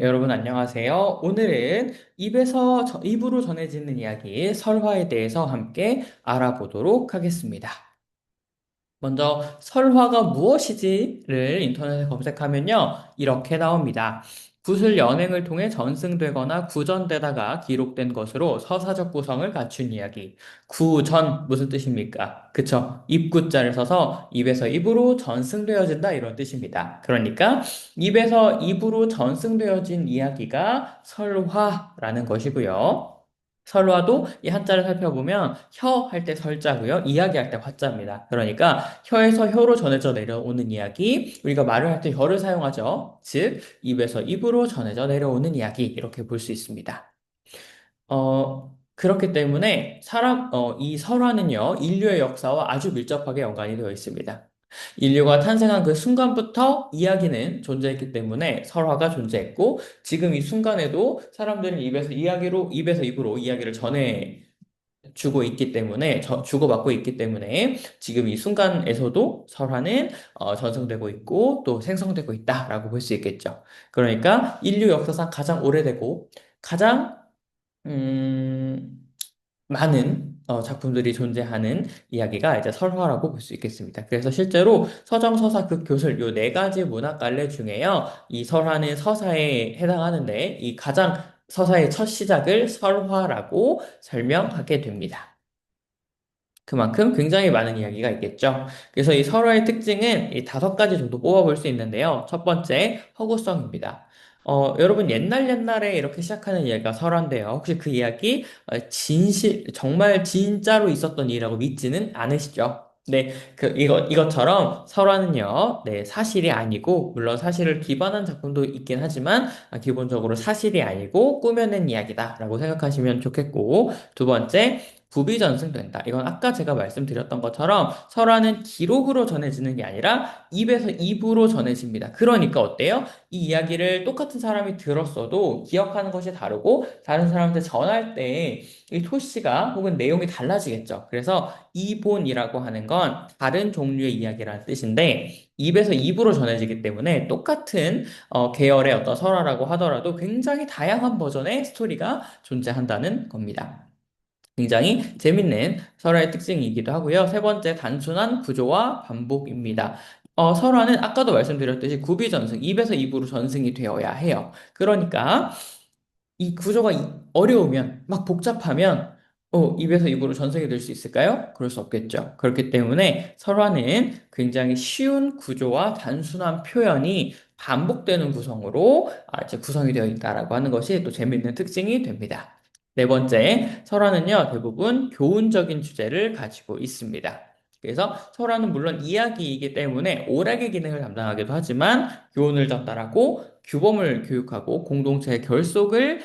여러분 안녕하세요. 오늘은 입으로 전해지는 이야기 설화에 대해서 함께 알아보도록 하겠습니다. 먼저 설화가 무엇이지를 인터넷에 검색하면요. 이렇게 나옵니다. 구슬 연행을 통해 전승되거나 구전되다가 기록된 것으로 서사적 구성을 갖춘 이야기. 구전 무슨 뜻입니까? 그쵸? 입구자를 써서 입에서 입으로 전승되어진다 이런 뜻입니다. 그러니까 입에서 입으로 전승되어진 이야기가 설화라는 것이고요. 설화도 이 한자를 살펴보면 혀 할 때 설자고요. 이야기할 때 화자입니다. 그러니까 혀에서 혀로 전해져 내려오는 이야기, 우리가 말을 할 때 혀를 사용하죠. 즉, 입에서 입으로 전해져 내려오는 이야기 이렇게 볼 수 있습니다. 그렇기 때문에 이 설화는요, 인류의 역사와 아주 밀접하게 연관이 되어 있습니다. 인류가 탄생한 그 순간부터 이야기는 존재했기 때문에 설화가 존재했고, 지금 이 순간에도 사람들은 입에서 입으로 이야기를 주고 있기 때문에, 주고받고 있기 때문에, 지금 이 순간에서도 설화는 전승되고 있고, 또 생성되고 있다라고 볼 수 있겠죠. 그러니까 인류 역사상 가장 오래되고, 가장 음, 많은 작품들이 존재하는 이야기가 이제 설화라고 볼 수 있겠습니다. 그래서 실제로 서정, 서사, 극, 교술 요 네 가지 문학 갈래 중에요. 이 설화는 서사에 해당하는데 이 가장 서사의 첫 시작을 설화라고 설명하게 됩니다. 그만큼 굉장히 많은 이야기가 있겠죠. 그래서 이 설화의 특징은 이 다섯 가지 정도 뽑아볼 수 있는데요. 첫 번째, 허구성입니다. 여러분 옛날에 이렇게 시작하는 이야기가 설화인데요. 혹시 그 이야기 정말 진짜로 있었던 일이라고 믿지는 않으시죠? 네, 이것처럼 설화는요, 네, 사실이 아니고, 물론 사실을 기반한 작품도 있긴 하지만, 기본적으로 사실이 아니고, 꾸며낸 이야기다라고 생각하시면 좋겠고, 두 번째, 부비전승된다. 이건 아까 제가 말씀드렸던 것처럼 설화는 기록으로 전해지는 게 아니라 입에서 입으로 전해집니다. 그러니까 어때요? 이 이야기를 똑같은 사람이 들었어도 기억하는 것이 다르고 다른 사람한테 전할 때 이 토시가 혹은 내용이 달라지겠죠. 그래서 이본이라고 하는 건 다른 종류의 이야기라는 뜻인데 입에서 입으로 전해지기 때문에 똑같은 계열의 어떤 설화라고 하더라도 굉장히 다양한 버전의 스토리가 존재한다는 겁니다. 굉장히 재밌는 설화의 특징이기도 하고요. 세 번째, 단순한 구조와 반복입니다. 설화는 아까도 말씀드렸듯이 구비전승, 입에서 입으로 전승이 되어야 해요. 그러니까 이 구조가 어려우면, 막 복잡하면, 입에서 입으로 전승이 될 수 있을까요? 그럴 수 없겠죠. 그렇기 때문에 설화는 굉장히 쉬운 구조와 단순한 표현이 반복되는 구성으로 이제 구성이 되어 있다라고 하는 것이 또 재밌는 특징이 됩니다. 네 번째, 설화는요, 대부분 교훈적인 주제를 가지고 있습니다. 그래서 설화는 물론 이야기이기 때문에 오락의 기능을 담당하기도 하지만 교훈을 전달하고 규범을 교육하고 공동체의 결속을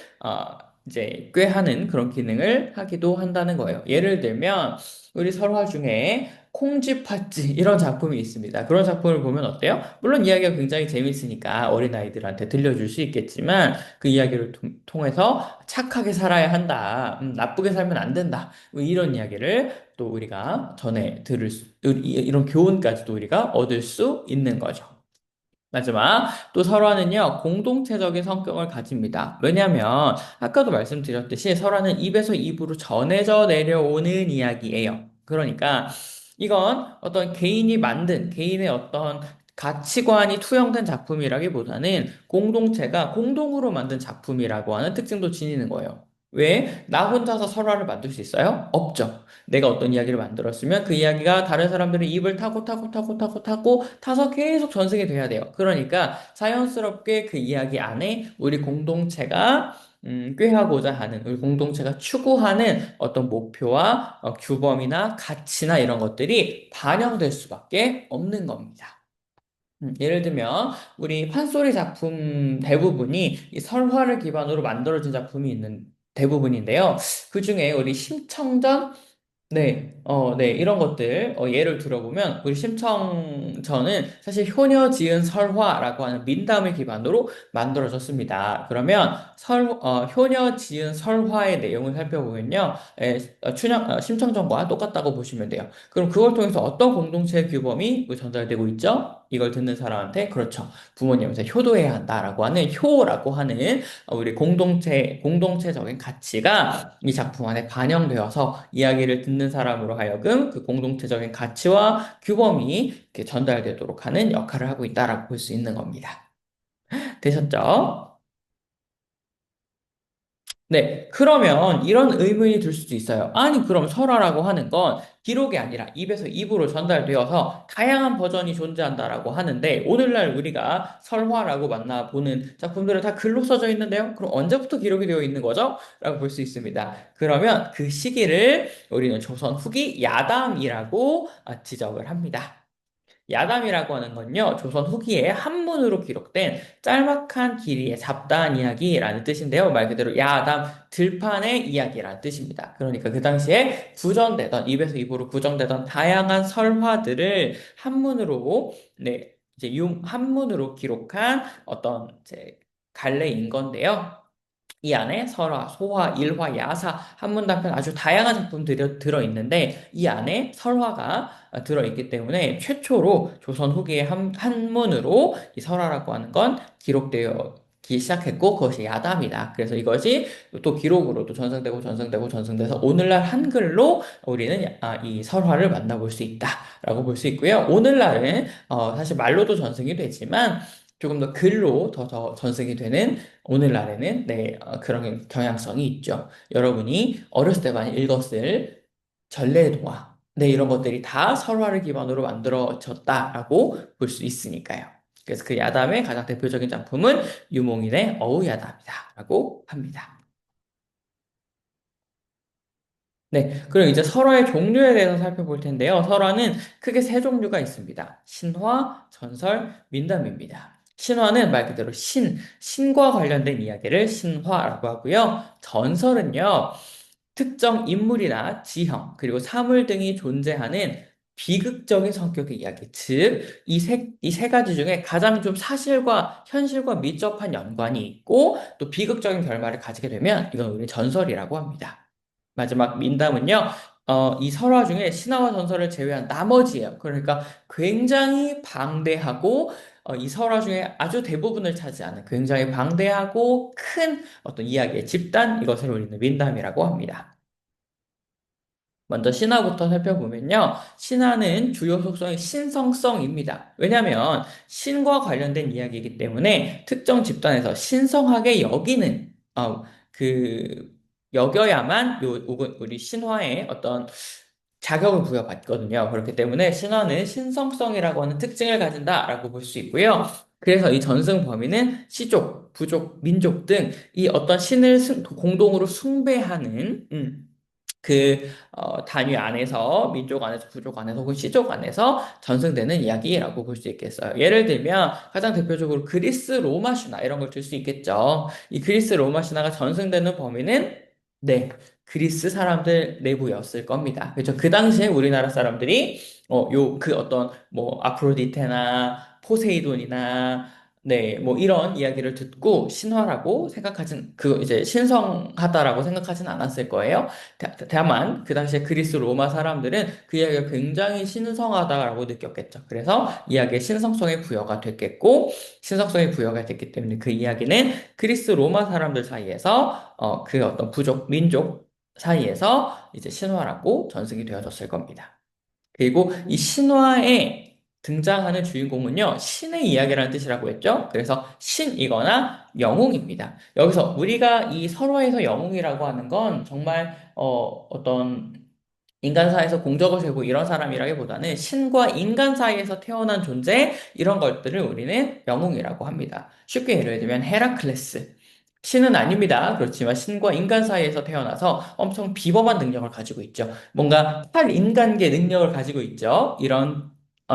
이제 꾀하는 그런 기능을 하기도 한다는 거예요. 예를 들면 우리 설화 중에 콩쥐팥쥐 이런 작품이 있습니다. 그런 작품을 보면 어때요? 물론 이야기가 굉장히 재밌으니까 어린아이들한테 들려줄 수 있겠지만 그 이야기를 통해서 착하게 살아야 한다. 나쁘게 살면 안 된다. 뭐 이런 이야기를 또 우리가 이런 교훈까지도 우리가 얻을 수 있는 거죠. 마지막, 또 설화는요, 공동체적인 성격을 가집니다. 왜냐하면, 아까도 말씀드렸듯이 설화는 입에서 입으로 전해져 내려오는 이야기예요. 그러니까, 이건 어떤 개인의 어떤 가치관이 투영된 작품이라기보다는 공동체가 공동으로 만든 작품이라고 하는 특징도 지니는 거예요. 왜? 나 혼자서 설화를 만들 수 있어요? 없죠. 내가 어떤 이야기를 만들었으면 그 이야기가 다른 사람들의 입을 타고 타서 계속 전승이 돼야 돼요. 그러니까 자연스럽게 그 이야기 안에 우리 공동체가 꾀하고자 하는, 우리 공동체가 추구하는 어떤 목표와 규범이나 가치나 이런 것들이 반영될 수밖에 없는 겁니다. 예를 들면 우리 판소리 작품 대부분이 이 설화를 기반으로 만들어진 작품이 있는 대부분인데요. 그 중에 우리 심청전 네, 이런 것들, 예를 들어보면, 우리 심청전은 사실 효녀 지은 설화라고 하는 민담을 기반으로 만들어졌습니다. 그러면, 효녀 지은 설화의 내용을 살펴보면요, 심청전과 똑같다고 보시면 돼요. 그럼 그걸 통해서 어떤 공동체 규범이 전달되고 있죠? 이걸 듣는 사람한테 그렇죠. 부모님한테 효도해야 한다라고 하는 효라고 하는 우리 공동체적인 가치가 이 작품 안에 반영되어서 이야기를 듣는 사람으로 하여금 그 공동체적인 가치와 규범이 이렇게 전달되도록 하는 역할을 하고 있다라고 볼 수 있는 겁니다. 되셨죠? 네, 그러면 이런 의문이 들 수도 있어요. 아니, 그럼 설화라고 하는 건 기록이 아니라 입에서 입으로 전달되어서 다양한 버전이 존재한다라고 하는데, 오늘날 우리가 설화라고 만나보는 작품들은 다 글로 써져 있는데요? 그럼 언제부터 기록이 되어 있는 거죠? 라고 볼 수 있습니다. 그러면 그 시기를 우리는 조선 후기 야담이라고 지적을 합니다. 야담이라고 하는 건요, 조선 후기에 한문으로 기록된 짤막한 길이의 잡다한 이야기라는 뜻인데요. 말 그대로 야담, 들판의 이야기라는 뜻입니다. 그러니까 그 당시에 구전되던, 입에서 입으로 구전되던 다양한 설화들을 한문으로, 네, 이제 한문으로 기록한 어떤 이제 갈래인 건데요. 이 안에 설화, 소화, 일화, 야사, 한문단편 아주 다양한 작품들이 들어있는데 이 안에 설화가 들어있기 때문에 최초로 조선 후기의 한문으로 이 설화라고 하는 건 기록되기 시작했고 그것이 야담이다. 그래서 이것이 또 기록으로 또 전승되고 전승되고 전승돼서 오늘날 한글로 우리는 이 설화를 만나볼 수 있다라고 볼 수 있고요. 오늘날은 사실 말로도 전승이 되지만 조금 더 글로 더 전승이 되는 오늘날에는 네, 그런 경향성이 있죠. 여러분이 어렸을 때 많이 읽었을 전래의 동화, 네, 이런 것들이 다 설화를 기반으로 만들어졌다라고 볼 수 있으니까요. 그래서 그 야담의 가장 대표적인 작품은 유몽인의 어우야담이다라고 합니다. 네, 그럼 이제 설화의 종류에 대해서 살펴볼 텐데요. 설화는 크게 세 종류가 있습니다. 신화, 전설, 민담입니다. 신화는 말 그대로 신과 관련된 이야기를 신화라고 하고요. 전설은요, 특정 인물이나 지형, 그리고 사물 등이 존재하는 비극적인 성격의 이야기. 즉, 이 세 가지 중에 가장 좀 사실과 현실과 밀접한 연관이 있고, 또 비극적인 결말을 가지게 되면 이건 우리 전설이라고 합니다. 마지막 민담은요, 이 설화 중에 신화와 전설을 제외한 나머지예요. 그러니까 굉장히 방대하고, 이 설화 중에 아주 대부분을 차지하는 굉장히 방대하고 큰 어떤 이야기의 집단, 이것을 우리는 민담이라고 합니다. 먼저 신화부터 살펴보면요. 신화는 주요 속성이 신성성입니다. 왜냐하면 신과 관련된 이야기이기 때문에 특정 집단에서 신성하게 그, 여겨야만 혹은 우리 신화에 어떤 자격을 부여받거든요. 그렇기 때문에 신화는 신성성이라고 하는 특징을 가진다라고 볼 수 있고요. 그래서 이 전승 범위는 시족, 부족, 민족 등 이 어떤 신을 공동으로 숭배하는 단위 안에서, 민족 안에서, 부족 안에서, 혹은 시족 안에서 전승되는 이야기라고 볼 수 있겠어요. 예를 들면, 가장 대표적으로 그리스 로마 신화, 이런 걸 들 수 있겠죠. 이 그리스 로마 신화가 전승되는 범위는, 네, 그리스 사람들 내부였을 겁니다. 그렇죠. 그 당시에 우리나라 사람들이, 그 어떤, 뭐, 아프로디테나, 포세이돈이나, 네, 뭐 이런 이야기를 듣고 신화라고 이제 신성하다라고 생각하진 않았을 거예요. 다만 그 당시에 그리스 로마 사람들은 그 이야기가 굉장히 신성하다라고 느꼈겠죠. 그래서 이야기의 신성성이 부여가 됐겠고 신성성이 부여가 됐기 때문에 그 이야기는 그리스 로마 사람들 사이에서 그 어떤 부족 민족 사이에서 이제 신화라고 전승이 되어졌을 겁니다. 그리고 이 신화에 등장하는 주인공은요, 신의 이야기라는 뜻이라고 했죠? 그래서 신이거나 영웅입니다. 여기서 우리가 이 설화에서 영웅이라고 하는 건 정말, 어떤 인간사에서 공적을 세우고 이런 사람이라기보다는 신과 인간 사이에서 태어난 존재, 이런 것들을 우리는 영웅이라고 합니다. 쉽게 예를 들면 헤라클레스. 신은 아닙니다. 그렇지만 신과 인간 사이에서 태어나서 엄청 비범한 능력을 가지고 있죠. 뭔가 탈인간계 능력을 가지고 있죠. 이런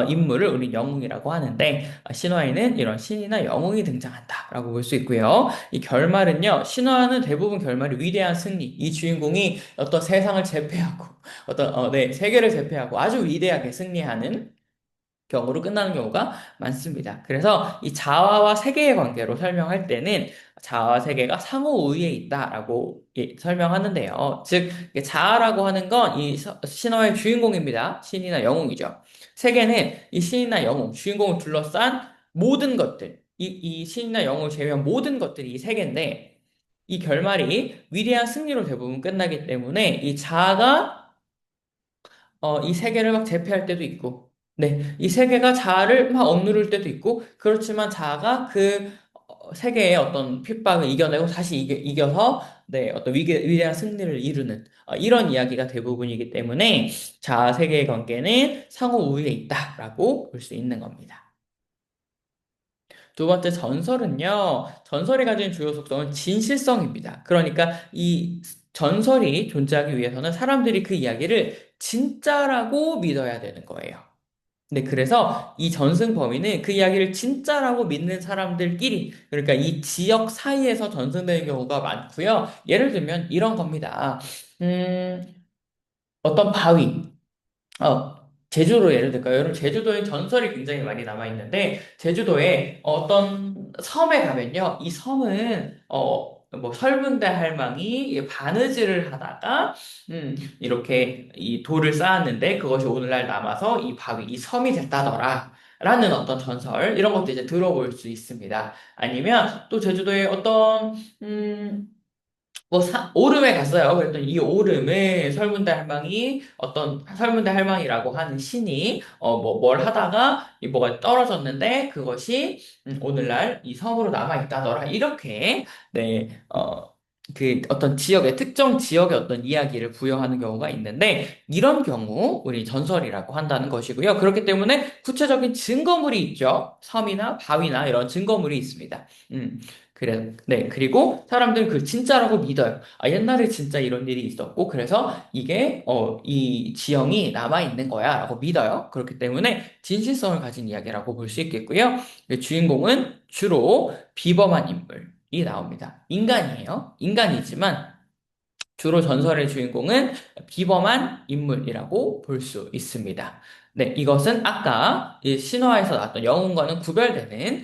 인물을 우리 영웅이라고 하는데 신화에는 이런 신이나 영웅이 등장한다라고 볼 수 있고요. 이 결말은요. 신화는 대부분 결말이 위대한 승리. 이 주인공이 어떤 세상을 제패하고 네, 세계를 제패하고 아주 위대하게 승리하는 경우로 끝나는 경우가 많습니다. 그래서 이 자아와 세계의 관계로 설명할 때는 자아와 세계가 상호 우위에 있다라고 설명하는데요. 즉, 이게 자아라고 하는 건 이 신화의 주인공입니다. 신이나 영웅이죠. 세계는 이 신이나 영웅, 주인공을 둘러싼 모든 것들, 이 신이나 영웅을 제외한 모든 것들이 이 세계인데, 이 결말이 위대한 승리로 대부분 끝나기 때문에 이 자아가 이 세계를 막 제패할 때도 있고, 네, 이 세계가 자아를 막 억누를 때도 있고, 그렇지만 자아가 그 세계의 어떤 핍박을 이겨내고 다시 이겨서, 네, 어떤 위대한 승리를 이루는 이런 이야기가 대부분이기 때문에 자아 세계의 관계는 상호 우위에 있다라고 볼 수 있는 겁니다. 두 번째 전설은요, 전설이 가진 주요 속성은 진실성입니다. 그러니까 이 전설이 존재하기 위해서는 사람들이 그 이야기를 진짜라고 믿어야 되는 거예요. 네, 그래서 이 전승 범위는 그 이야기를 진짜라고 믿는 사람들끼리, 그러니까 이 지역 사이에서 전승되는 경우가 많고요. 예를 들면 이런 겁니다. 음, 어떤 바위, 제주도 예를 들까요? 여러분, 제주도에 전설이 굉장히 많이 남아 있는데, 제주도에 어떤 섬에 가면요, 이 섬은, 뭐, 설문대 할망이 바느질을 하다가, 이렇게 이 돌을 쌓았는데, 그것이 오늘날 남아서 이 바위, 이 섬이 됐다더라. 라는 어떤 전설, 이런 것도 이제 들어볼 수 있습니다. 아니면 또 제주도에 어떤, 뭐 오름에 갔어요. 그랬더니 이 오름에 설문대 할망이 어떤 설문대 할망이라고 하는 신이 뭐 뭘 하다가 이 뭐가 떨어졌는데 그것이 오늘날 이 섬으로 남아 있다더라. 이렇게 그 어떤 지역의 특정 지역의 어떤 이야기를 부여하는 경우가 있는데 이런 경우 우리 전설이라고 한다는 것이고요. 그렇기 때문에 구체적인 증거물이 있죠. 섬이나 바위나 이런 증거물이 있습니다. 그래, 네. 그리고 사람들은 그걸 진짜라고 믿어요. 아, 옛날에 진짜 이런 일이 있었고, 그래서 이게, 이 지형이 남아있는 거야, 라고 믿어요. 그렇기 때문에 진실성을 가진 이야기라고 볼 수 있겠고요. 그 주인공은 주로 비범한 인물이 나옵니다. 인간이에요. 인간이지만, 주로 전설의 주인공은 비범한 인물이라고 볼 수 있습니다. 네, 이것은 아까 이 신화에서 나왔던 영웅과는 구별되는,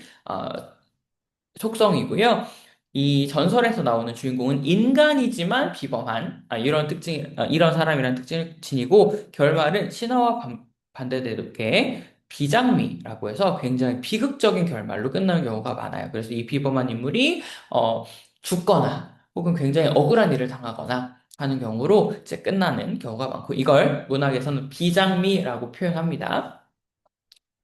속성이고요. 이 전설에서 나오는 주인공은 인간이지만 비범한 이런 사람이라는 특징을 지니고 결말은 신화와 반대되게 비장미라고 해서 굉장히 비극적인 결말로 끝나는 경우가 많아요. 그래서 이 비범한 인물이 죽거나 혹은 굉장히 억울한 일을 당하거나 하는 경우로 이제 끝나는 경우가 많고 이걸 문학에서는 비장미라고 표현합니다.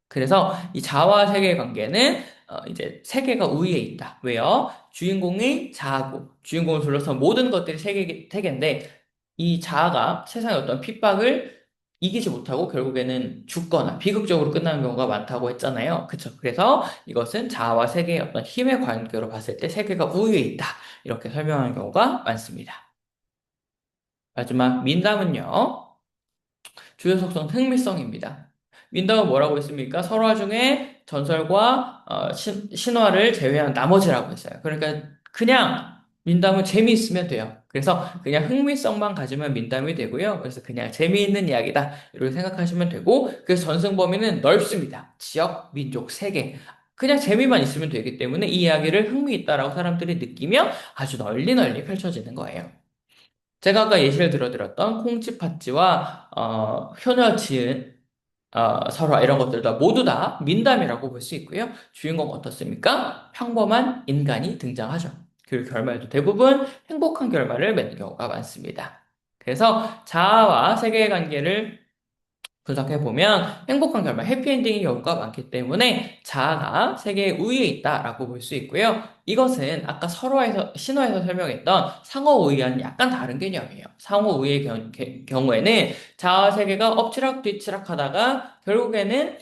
그래서 이 자아와 세계의 관계는 이제 세계가 우위에 있다. 왜요? 주인공이 자아고 주인공을 둘러싼 모든 것들이 세계인데 이 자아가 세상의 어떤 핍박을 이기지 못하고 결국에는 죽거나 비극적으로 끝나는 경우가 많다고 했잖아요. 그쵸? 그래서 이것은 자아와 세계의 어떤 힘의 관계로 봤을 때 세계가 우위에 있다. 이렇게 설명하는 경우가 많습니다. 마지막 민담은요. 주요 속성 흥미성입니다. 윈다가 뭐라고 했습니까? 설화 중에 전설과 신화를 제외한 나머지라고 했어요. 그러니까 그냥 민담은 재미있으면 돼요. 그래서 그냥 흥미성만 가지면 민담이 되고요. 그래서 그냥 재미있는 이야기다. 이렇게 생각하시면 되고, 그래서 전승 범위는 넓습니다. 지역, 민족, 세계. 그냥 재미만 있으면 되기 때문에 이 이야기를 흥미있다라고 사람들이 느끼면 아주 널리 널리 펼쳐지는 거예요. 제가 아까 예시를 들어드렸던 콩쥐팥쥐와 효녀 지은 설화 이런 것들도 모두 다 민담이라고 볼 수 있고요. 주인공 어떻습니까? 평범한 인간이 등장하죠. 그 결말도 대부분 행복한 결말을 맺는 경우가 많습니다. 그래서 자아와 세계의 관계를 분석해보면 행복한 결말, 해피엔딩의 경우가 많기 때문에 자아가 세계의 우위에 있다라고 볼 수 있고요. 이것은 아까 신화에서 설명했던 상호 우위와는 약간 다른 개념이에요. 상호 우위의 경우에는 자아 세계가 엎치락 뒤치락 하다가 결국에는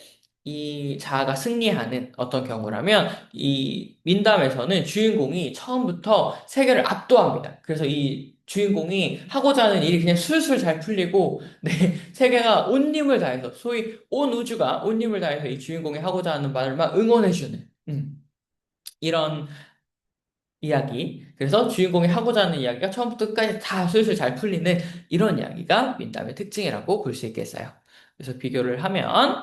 이 자아가 승리하는 어떤 경우라면 이 민담에서는 주인공이 처음부터 세계를 압도합니다. 그래서 이 주인공이 하고자 하는 일이 그냥 술술 잘 풀리고 네, 세계가 온 힘을 다해서 소위 온 우주가 온 힘을 다해서 이 주인공이 하고자 하는 말만 응원해주는 이런 이야기. 그래서 주인공이 하고자 하는 이야기가 처음부터 끝까지 다 술술 잘 풀리는 이런 이야기가 민담의 특징이라고 볼 수 있겠어요. 그래서 비교를 하면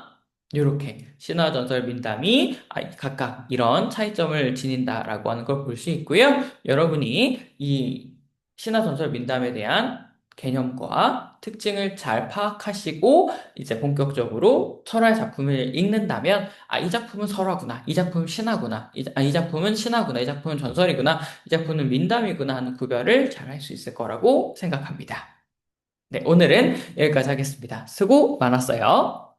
이렇게 신화, 전설, 민담이 각각 이런 차이점을 지닌다라고 하는 걸 볼 수 있고요. 여러분이 이 신화, 전설, 민담에 대한 개념과 특징을 잘 파악하시고 이제 본격적으로 설화의 작품을 읽는다면 이 작품은 설화구나, 이 작품은 신화구나, 이 작품은 신화구나, 이 작품은 전설이구나, 이 작품은 민담이구나 하는 구별을 잘 할 수 있을 거라고 생각합니다. 네, 오늘은 여기까지 하겠습니다. 수고 많았어요.